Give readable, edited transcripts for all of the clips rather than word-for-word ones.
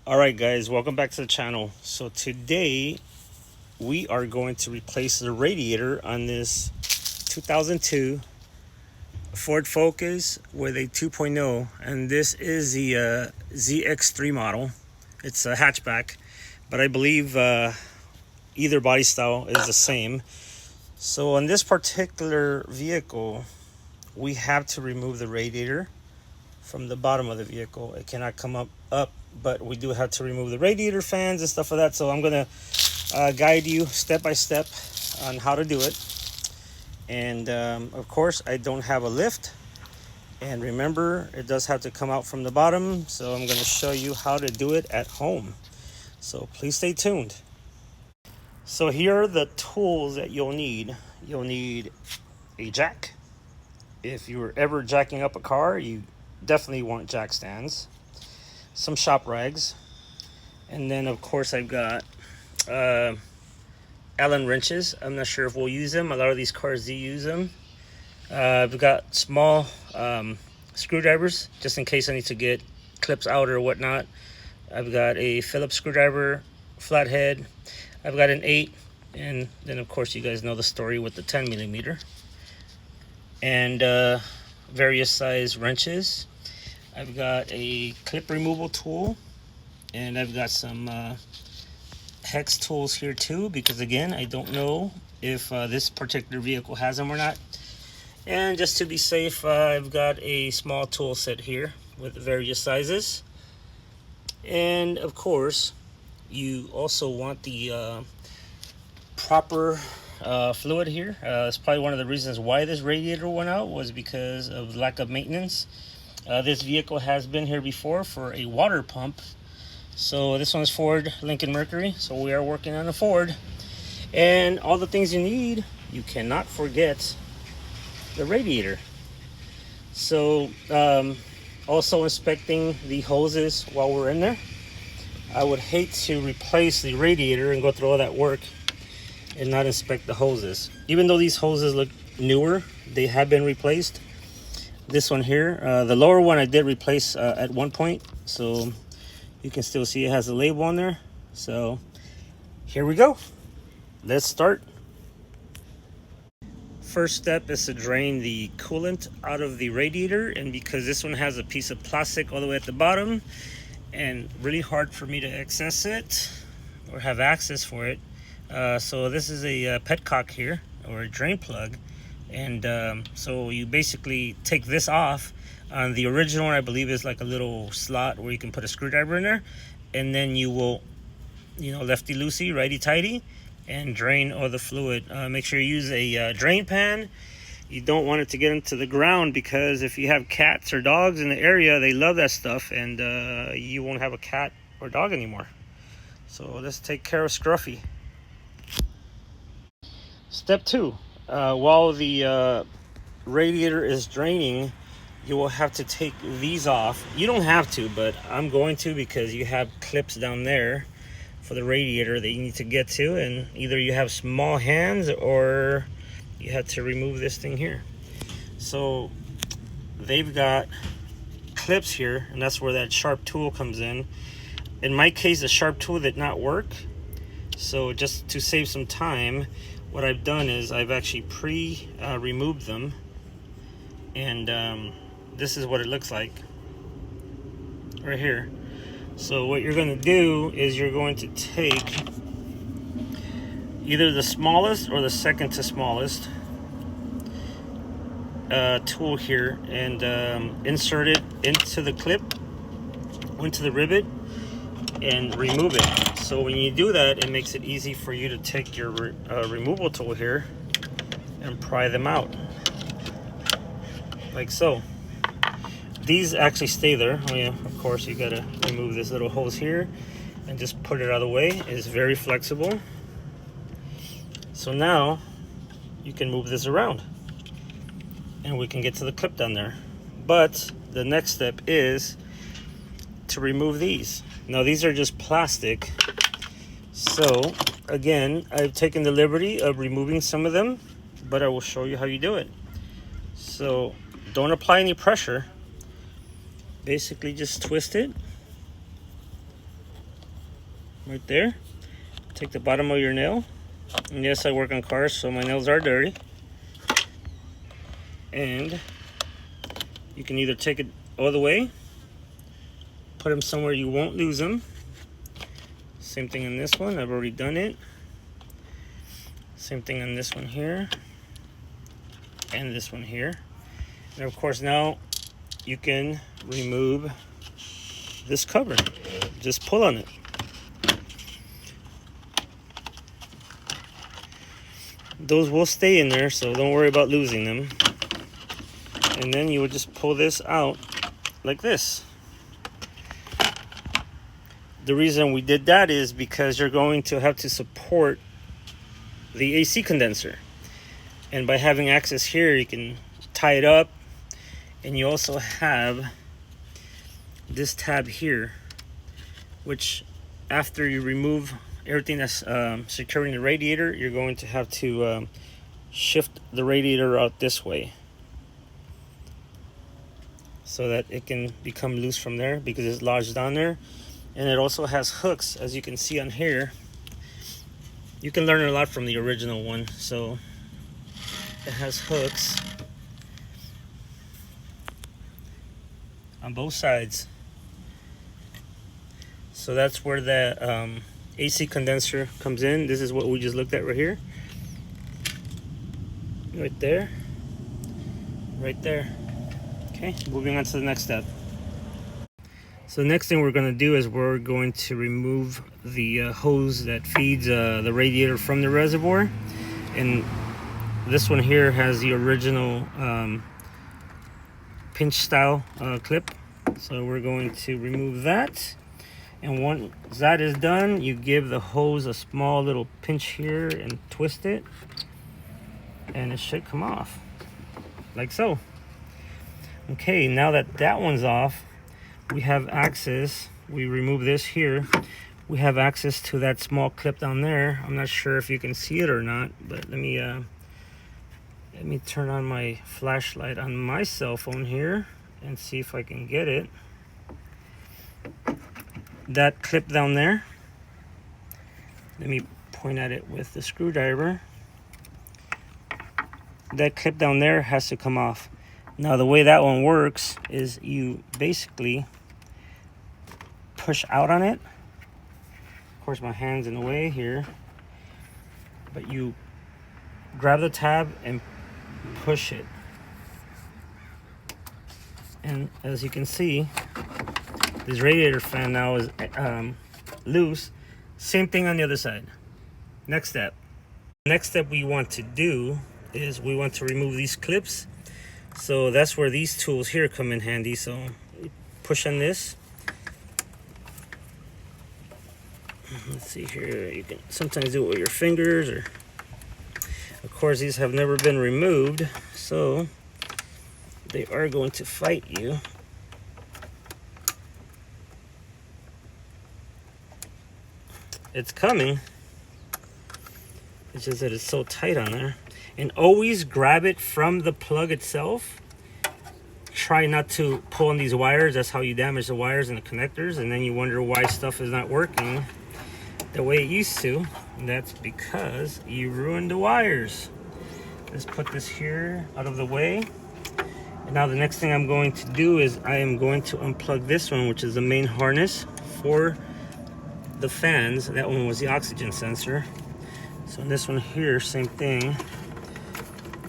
Alright guys, welcome back to the channel. So today we are going to replace the radiator on this 2002 Ford Focus with a 2.0, and this is the ZX3 model. It's a hatchback, but I believe either body style is the same. So on this particular vehicle, we have to remove the radiator from the bottom of the vehicle. It cannot come up, but we do have to remove the radiator fans and stuff like that. So I'm gonna guide you step by step on how to do it. And of course, I don't have a lift. And remember, it does have to come out from the bottom. So I'm gonna show you how to do it at home. So please stay tuned. So here are the tools that you'll need. You'll need a jack. If you were ever jacking up a car, you definitely want jack stands, some shop rags, and then of course I've got Allen wrenches. I'm not sure if we'll use them. A lot of these cars do use them. I've got small screwdrivers just in case I need to get clips out or whatnot. I've got a Phillips screwdriver, flathead. I've got an 8, and then of course you guys know the story with the 10mm, and various size wrenches. I've got a clip removal tool, and I've got some hex tools here too, because again, I don't know if this particular vehicle has them or not. And just to be safe, I've got a small tool set here with various sizes. And of course, you also want the proper fluid here. It's probably one of the reasons why this radiator went out, was because of lack of maintenance. This vehicle has been here before for a water pump. So this one's Ford Lincoln Mercury, so we are working on a Ford. And all the things you need, you cannot forget the radiator. So also inspecting the hoses while we're in there. I would hate to replace the radiator and go through all that work and not inspect the hoses. Even though these hoses look newer, they have been replaced. This one here, the lower one I did replace at one point, so you can still see it has a label on there. So here we go. Let's start. First step is to drain the coolant out of the radiator, and because this one has a piece of plastic all the way at the bottom and really hard for me to access it or have access for it, so this is a petcock here, or a drain plug. And so you basically take this off. On the original one, I believe, is like a little slot where you can put a screwdriver in there, and then you will, lefty loosey, righty tighty, and drain all the fluid. Make sure you use a drain pan. You don't want it to get into the ground, because if you have cats or dogs in the area, they love that stuff, and you won't have a cat or dog anymore. So let's take care of Scruffy. Step 2. While the radiator is draining, you will have to take these off. You don't have to, but I'm going to, because you have clips down there for the radiator that you need to get to, and either you have small hands or you have to remove this thing here. So they've got clips here, and that's where that sharp tool comes in. In my case, the sharp tool did not work, so just to save some time, what I've done is I've actually removed them, and this is what it looks like right here. So what you're going to do is you're going to take either the smallest or the second to smallest tool here, and insert it into the clip, into the rivet, and remove it. So when you do that, it makes it easy for you to take your removal tool here and pry them out, like so. These actually stay there. Oh yeah, of course you gotta remove this little hose here and just put it out of the way. It's very flexible. So now you can move this around and we can get to the clip down there. But the next step is to remove these. Now these are just plastic, so again, I've taken the liberty of removing some of them, but I will show you how you do it. So don't apply any pressure. Basically just twist it right there. Take the bottom of your nail. And yes, I work on cars, so my nails are dirty. And you can either take it all the way, put them somewhere you won't lose them. Same thing in this one, I've already done it. Same thing on this one here, and this one here. And of course now you can remove this cover. Just pull on it. Those will stay in there, so don't worry about losing them. And then you would just pull this out like this. The reason we did that is because you're going to have to support the AC condenser. And by having access here, you can tie it up. And you also have this tab here, which after you remove everything that's securing the radiator, you're going to have to shift the radiator out this way so that it can become loose from there, because it's lodged down there. And it also has hooks, as you can see on here. You can learn a lot from the original one. So it has hooks on both sides. So that's where the AC condenser comes in. This is what we just looked at right here. Right there. Right there. Okay, moving on to the next step. So the next thing we're going to do is we're going to remove the hose that feeds the radiator from the reservoir. And this one here has the original pinch style clip. So we're going to remove that. And once that is done, you give the hose a small little pinch here and twist it. And it should come off, like so. Okay, now that that one's off, we have access. We remove this here. We have access to that small clip down there. I'm not sure if you can see it or not, but let me turn on my flashlight on my cell phone here and see if I can get it. That clip down there, let me point at it with the screwdriver. That clip down there has to come off. Now the way that one works is you basically push out on it. Of course my hand's in the way here, but you grab the tab and push it. And as you can see, this radiator fan now is loose. Same thing on the other side. Next step. Next step we want to do is we want to remove these clips. So that's where these tools here come in handy. So push on this. Let's see here, you can sometimes do it with your fingers, or of course these have never been removed, so they are going to fight you. It's coming. It's just that it's so tight on there. And always grab it from the plug itself. Try not to pull on these wires. That's how you damage the wires and the connectors, and then you wonder why stuff is not working the way it used to. And that's because you ruined the wires. Let's put this here out of the way. And now the next thing I'm going to do is I am going to unplug this one, which is the main harness for the fans. That one was the oxygen sensor. So in this one here, same thing.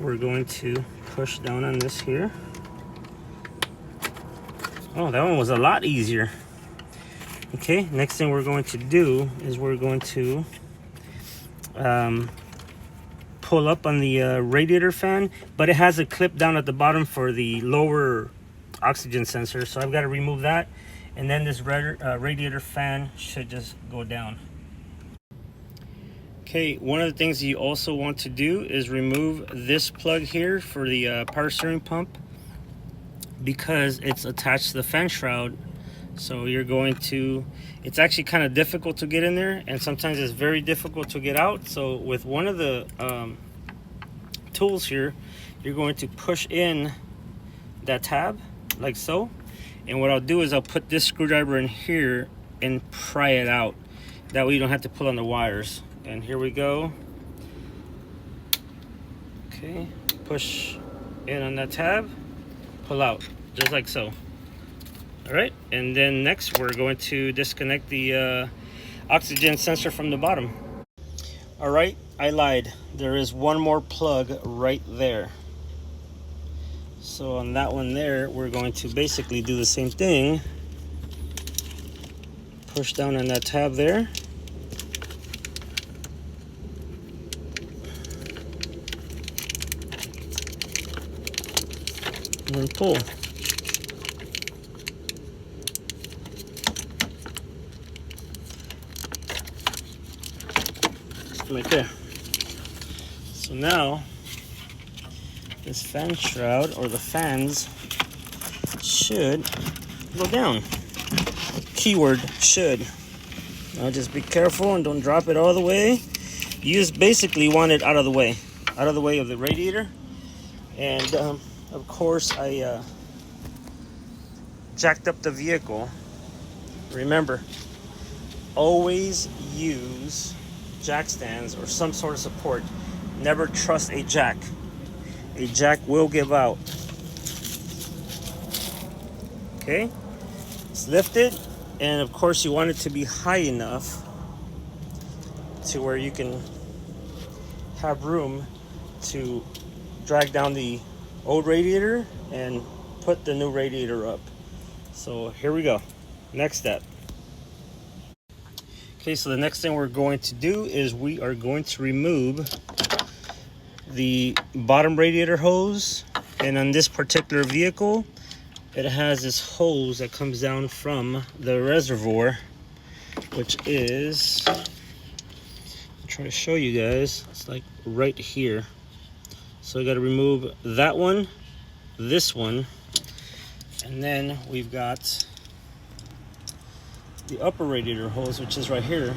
We're going to push down on this here. Oh, that one was a lot easier. Okay, next thing we're going to do is we're going to pull up on the radiator fan, but it has a clip down at the bottom for the lower oxygen sensor. So I've got to remove that, and then this radiator fan should just go down. Okay, one of the things you also want to do is remove this plug here for the power steering pump, because it's attached to the fan shroud. So you're going to, it's actually kind of difficult to get in there, and sometimes it's very difficult to get out. So with one of the tools here, you're going to push in that tab like so. And what I'll do is I'll put this screwdriver in here and pry it out. That way you don't have to pull on the wires. And here we go. Okay, push in on that tab, pull out, just like so. All right, and then next we're going to disconnect the oxygen sensor from the bottom. All right, I lied. There is one more plug right there. So on that one there, we're going to basically do the same thing. Push down on that tab there. And then pull. Right there. So now this fan shroud, or the fans, should go down. Keyword should. Now just be careful and don't drop it all the way. You just basically want it out of the way of the radiator. And of course I jacked up the vehicle. Remember, always use jack stands or some sort of support. Never trust a jack. A jack will give out. Okay, it's lifted, and of course you want it to be high enough to where you can have room to drag down the old radiator and put the new radiator up. So here we go. Next step. Okay, so the next thing we're going to do is we are going to remove the bottom radiator hose. And on this particular vehicle, it has this hose that comes down from the reservoir, which is, I'll try to show you guys, it's like right here. So I got to remove that one, this one, and then we've got the upper radiator hose, which is right here,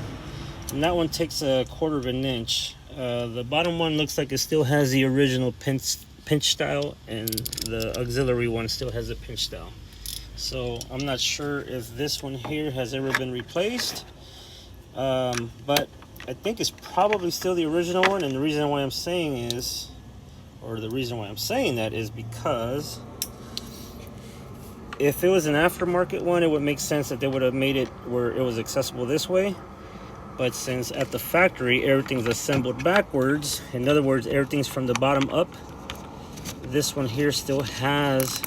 and that one takes 1/4 of an inch. The bottom one looks like it still has the original pinch style, and the auxiliary one still has a pinch style. So I'm not sure if this one here has ever been replaced, but I think it's probably still the original one. And the reason why I'm saying that is because if it was an aftermarket one, it would make sense that they would have made it where it was accessible this way. But since at the factory everything's assembled backwards, in other words, everything's from the bottom up, this one here still has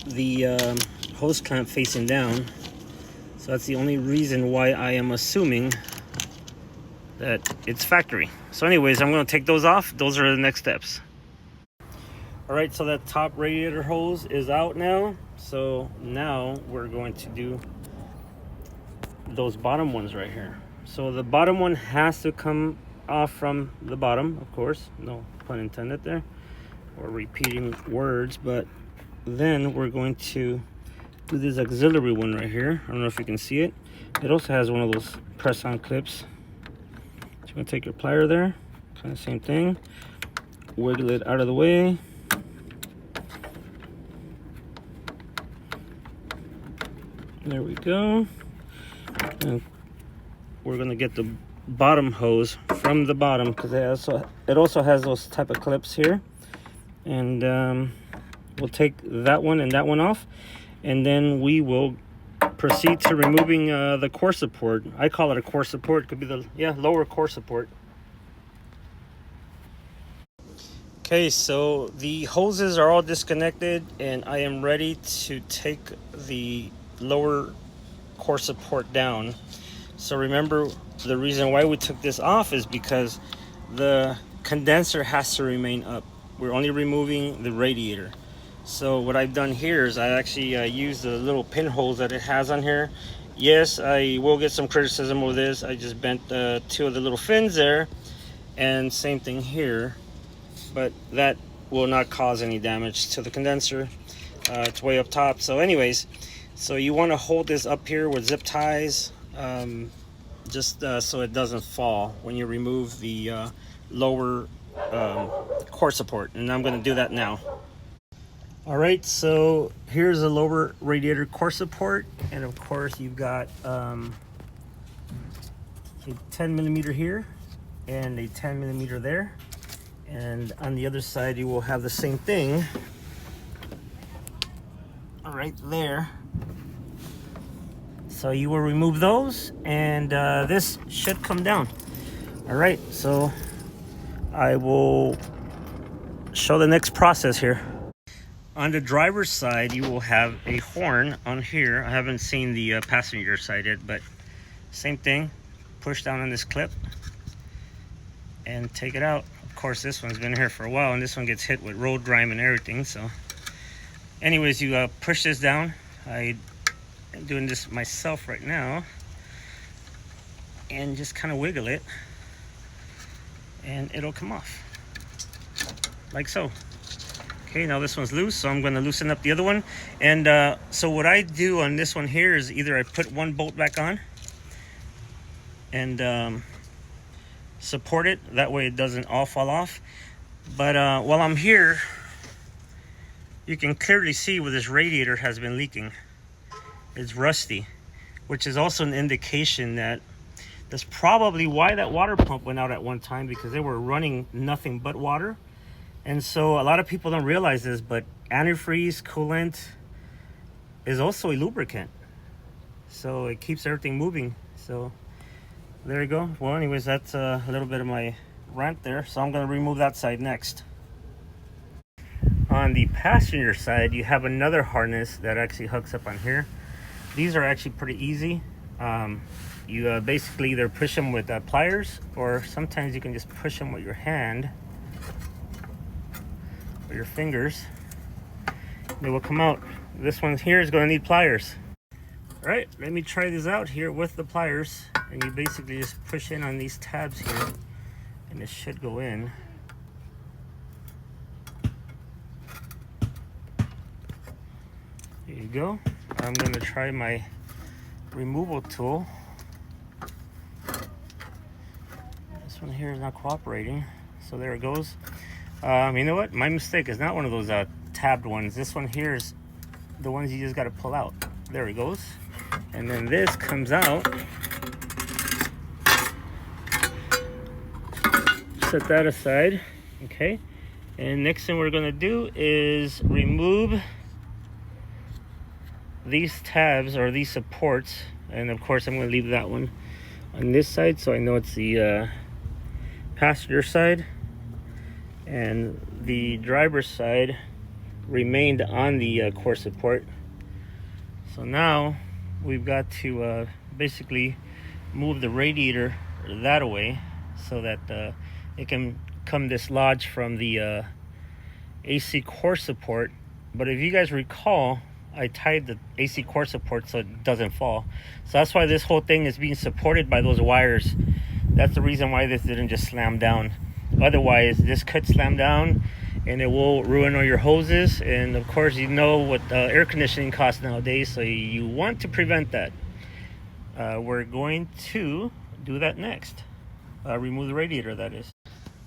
the hose clamp facing down. So that's the only reason why I am assuming that it's factory. So anyways, I'm going to take those off. Those are the next steps. All right, so that top radiator hose is out now. So now we're going to do those bottom ones right here. So the bottom one has to come off from the bottom, of course, no pun intended there, or repeating words. But then we're going to do this auxiliary one right here. I don't know if you can see it. It also has one of those press-on clips. So you're gonna take your plier there, kind of same thing, wiggle it out of the way. There we go. And we're gonna get the bottom hose from the bottom, because it also has those type of clips here. And we'll take that one and that one off, and then we will proceed to removing the core support. I call it a core support. It could be the lower core support. Okay, so the hoses are all disconnected, and I am ready to take the lower core support down. So remember, the reason why we took this off is because the condenser has to remain up. We're only removing the radiator. So what I've done here is I actually used the little pinholes that it has on here. Yes, I will get some criticism of this. I just bent 2 of the little fins there, and same thing here, but that will not cause any damage to the condenser. It's way up top. So anyways, so you want to hold this up here with zip ties, just so it doesn't fall when you remove the lower core support. And I'm going to do that now. All right, so here's the lower radiator core support, and of course you've got a 10 millimeter here and a 10 millimeter there. And on the other side, you will have the same thing right there. So you will remove those, and this should come down. All right, so I will show the next process here. On the driver's side, you will have a horn on here. I haven't seen the passenger side yet, but same thing. Push down on this clip and take it out. Of course, this one's been here for a while, and this one gets hit with road grime and everything. So anyways, you push this down. I'm doing this myself right now, and just kind of wiggle it, and it'll come off like so. Okay, now this one's loose, so I'm going to loosen up the other one. And so what I do on this one here is either I put one bolt back on and support it, that way it doesn't all fall off. But while I'm here, you can clearly see where this radiator has been leaking. It's rusty, which is also an indication that that's probably why that water pump went out at one time, because they were running nothing but water. And so a lot of people don't realize this, but antifreeze coolant is also a lubricant, so it keeps everything moving. So there you go. Well, anyways, that's a little bit of my rant there. So I'm going to remove that side next. On the passenger side, you have another harness that actually hooks up on here. These are actually pretty easy. You basically either push them with pliers, or sometimes you can just push them with your hand or your fingers. They will come out. This one here is going to need pliers. All right, let me try this out here with the pliers. And you basically just push in on these tabs here, and it should go in. There you go. I'm going to try my removal tool. This one here is not cooperating, so there it goes. You know what? My mistake is not one of those tabbed ones. This one here is the ones you just got to pull out. There it goes. And then this comes out. Set that aside. Okay. And next thing we're going to do is remove these tabs, or these supports. And of course, I'm going to leave that one on this side, so I know it's the passenger side. And the driver's side remained on the core support. So now we've got to basically move the radiator that away, so that it can come dislodge from the AC core support. But if you guys recall, I tied the AC core support so it doesn't fall. So that's why this whole thing is being supported by those wires. That's the reason why this didn't just slam down. Otherwise, this could slam down and it will ruin all your hoses. And of course, you know what air conditioning costs nowadays, so you want to prevent that. We're going to do that next. Remove the radiator, that is.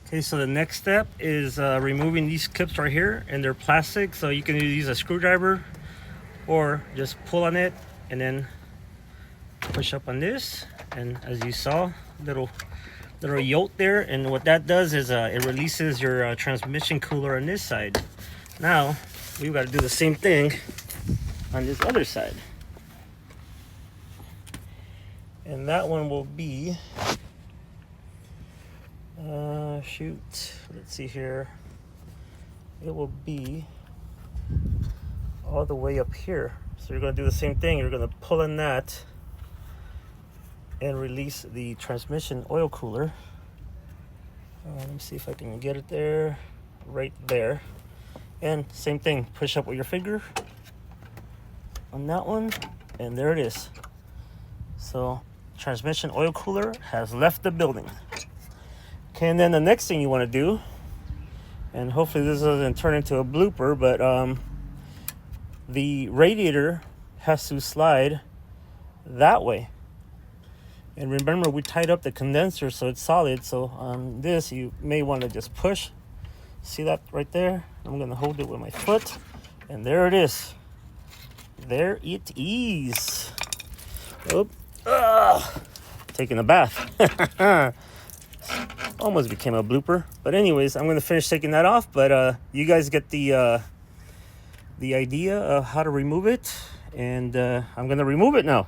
Okay, so the next step is removing these clips right here, and they're plastic, so you can either use a screwdriver or just pull on it and then push up on this. And as you saw, little yoke there, and what that does is it releases your transmission cooler on this side. Now we've got to do the same thing on this other side, and that one will be let's see here, it will be all the way up here. So you're going to do the same thing. You're going to pull in that and release the transmission oil cooler. Let me see if I can get it there, right there. And same thing, push up with your finger on that one, and there it is. So transmission oil cooler has left the building. Okay, and then the next thing you want to do, and hopefully this doesn't turn into a blooper, but the radiator has to slide that way. And remember, we tied up the condenser so it's solid. So on this, you may want to just push. See that right there? I'm going to hold it with my foot. And there it is. There it is. Oh. taking a bath. Almost became a blooper. But anyways, I'm going to finish taking that off. But you guys get the idea of how to remove it. And I'm going to remove it now.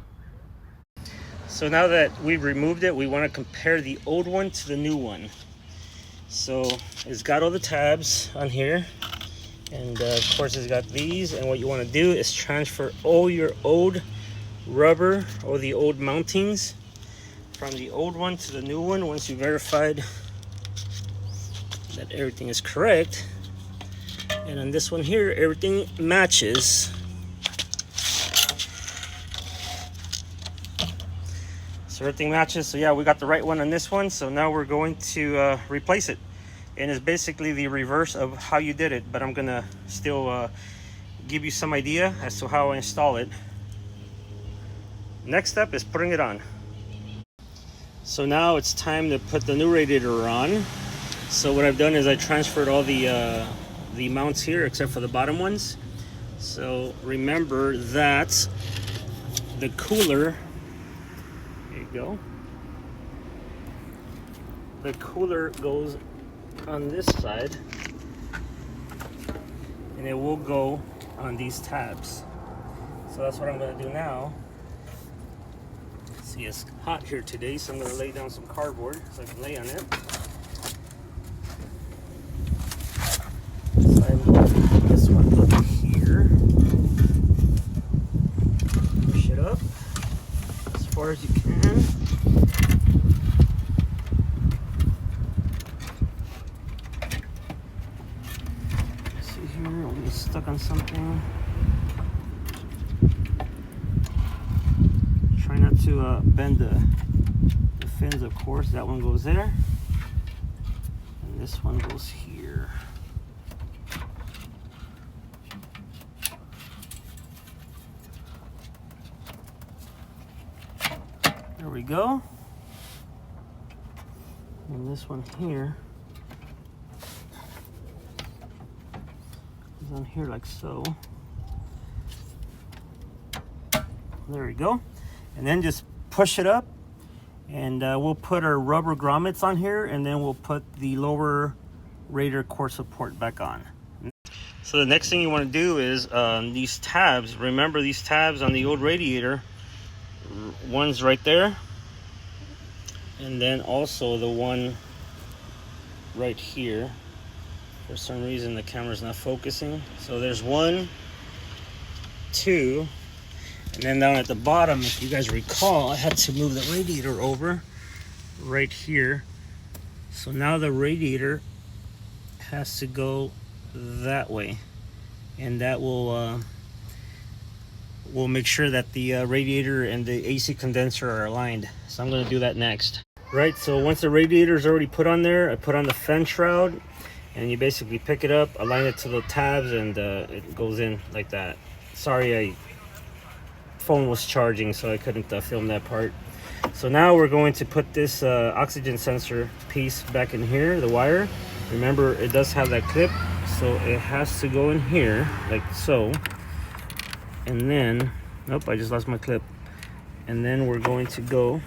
So now that we've removed it, we want to compare the old one to the new one. So it's got all the tabs on here. And of course it's got these. And what you want to do is transfer all your old rubber or the old mountings from the old one to the new one once you verified that everything is correct. And on this one here, everything matches. So everything matches. So yeah, we got the right one on this one. So now we're going to replace it. And it's basically the reverse of how you did it, but I'm gonna still give you some idea as to how I install it. Next step is putting it on. So now it's time to put the new radiator on. So what I've done is I transferred all the mounts here except for the bottom ones. So remember that the cooler, there you go, the cooler goes on this side and it will go on these tabs. So that's what I'm going to do now. See, it's hot here today, so I'm going to lay down some cardboard so I can lay on it. So I'm going to put this one up here. Push it up as far as you can. See here, when it's stuck on something. Try not to bend the fins, of course. That one goes there. And this one goes here. There we go. And this one here is on here like so. There we go. And then just push it up, and we'll put our rubber grommets on here, and then we'll put the lower radiator core support back on. So the next thing you want to do is these tabs. Remember these tabs on the old radiator, one's right there, and then also the one right here. For some reason the camera's not focusing. So there's 1, 2, and then down at the bottom, if you guys recall, I had to move the radiator over right here. So now the radiator has to go that way, and that will make sure that the radiator and the AC condenser are aligned. So I'm going to do that next. Right, so once the radiator is already put on there, I put on the fan shroud, and you basically pick it up, align it to the tabs, and it goes in like that. Sorry, phone was charging, so I couldn't film that part. So now we're going to put this oxygen sensor piece back in here, the wire. Remember, it does have that clip, so it has to go in here like so. And then, nope, I just lost my clip. And then we're going to go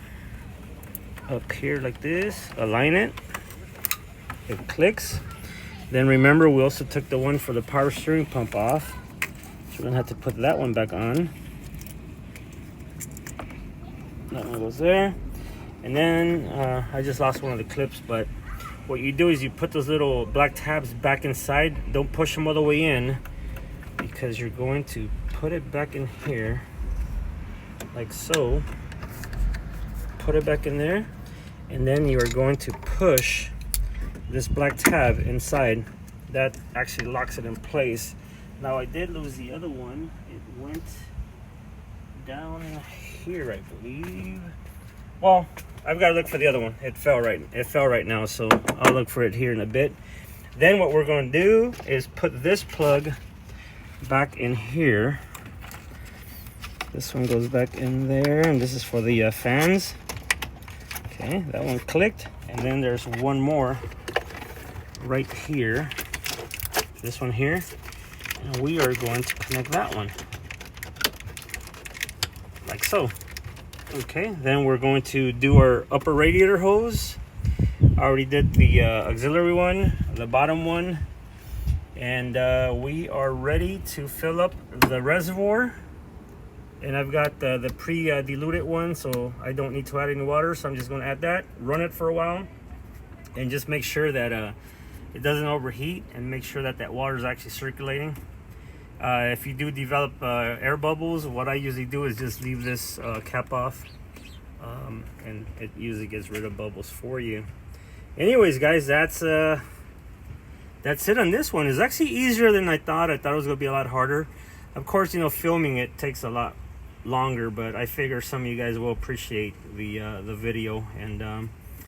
up here like this, align it, it clicks. Then remember, we also took the one for the power steering pump off, so we're gonna have to put that one back on. That one goes there. And then I just lost one of the clips, but what you do is you put those little black tabs back inside. Don't push them all the way in, because you're going to put it back in here like so. Put it back in there, and then you are going to push this black tab inside. That actually locks it in place. Now I did lose the other one. It went down here, I believe. Well, I've got to look for the other one. It fell right now, so I'll look for it here in a bit. Then what we're going to do is put this plug back in here. This one goes back in there, and this is for the fans. Okay, that one clicked, and then there's one more right here, this one here, and we are going to connect that one like so. Okay, then we're going to do our upper radiator hose. I already did the auxiliary one, the bottom one, and we are ready to fill up the reservoir. And I've got the pre-diluted one, so I don't need to add any water, so I'm just going to add that, run it for a while, and just make sure that it doesn't overheat, and make sure that that water is actually circulating. If you do develop air bubbles, what I usually do is just leave this cap off, and it usually gets rid of bubbles for you. Anyways, guys, that's it on this one. It's actually easier than I thought. I thought it was going to be a lot harder. Of course, you know, filming it takes a lot longer, but I figure some of you guys will appreciate the video, and